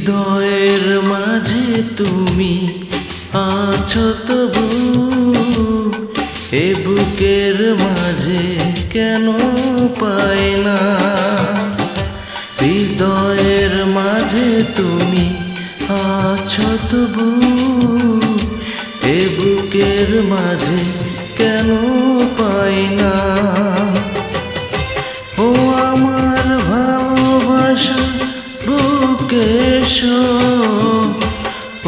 হৃদয়ের মাঝে তুমি আছো তবু, এ বুকের মাঝে কেন পাই না। হৃদয়ের মাঝে তুমি আছো তবু, এ বুকের মাঝে কেন পাই না। ও আমার ভালোবাসা বুকে এসো,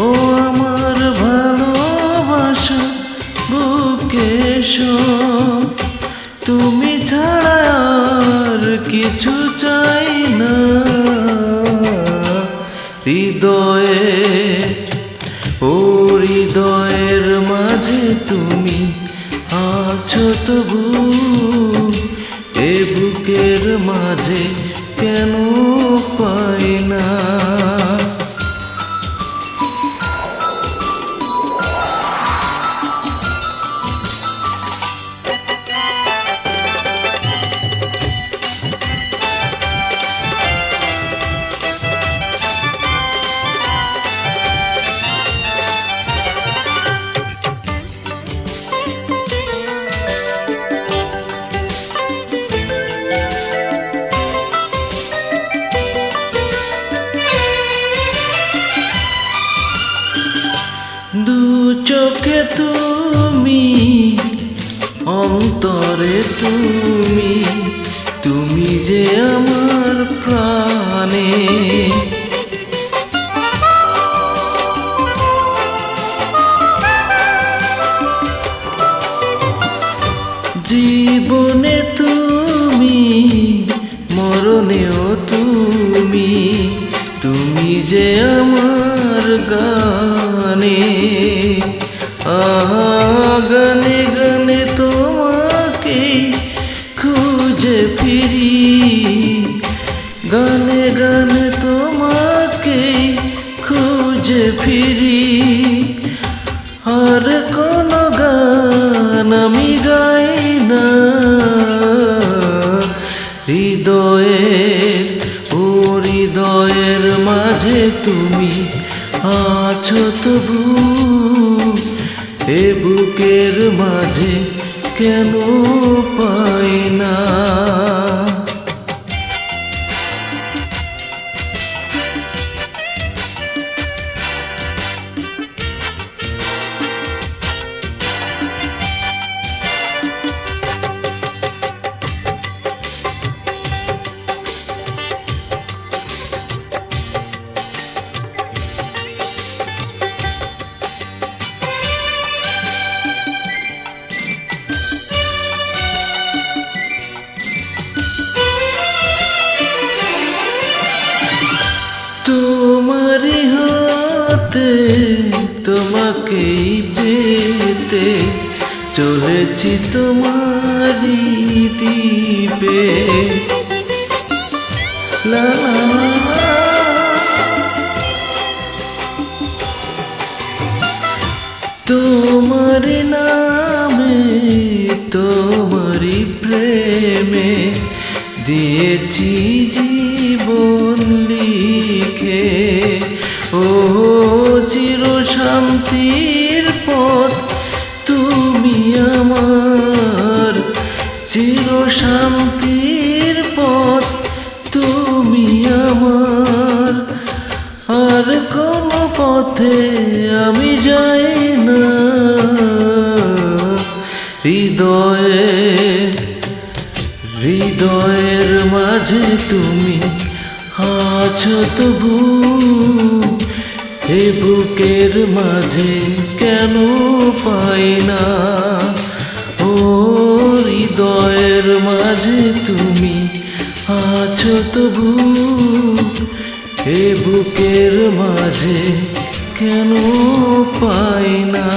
ও আমার ভালোবাসা বুকে এসো। তুমি ছাড়া আর কিছু চাই না। হৃদয়ে, ও হৃদয়ের মাঝে তুমি আছো তবু, এ বুকের মাঝে কেন পাই না। দু চোখে তুমি, অন্তরে তুমি, তুমি যে আমার প্রাণে। জীবনে তুমি, মরণেও তুমি, তুমি যে আমার গানে। গানে গানে তোমাকে খুঁজে ফিরি, গানে গানে তোমাকে খুঁজে ফিরি। আর কোনো গান আমি গাই না। হৃদয়ে, ও হৃদয়ের মাঝে তুমি আছো তবু, এ বুকের মাঝে কেন পাই না। তোমারই হাতে তোমাকেই পেতে চলেছি তোমারই দ্বীপে। লা তোমারই নামে, তোমারই প্রেমে দিয়েছি জীবন লিখে। ও চির শান্তির পথ তুমি আমার, চির শান্তির পথ তুমি আমার। আর কোনো পথে আমি যাই না। হৃদয়ে, হৃদয়ের মাঝে তুমি আছো তবু, এ বুকের মাঝে কেন পাই না। ও হৃদয়ের মাঝে তুমি আছো তবু, এ বুকের মাঝে কেন পাই না।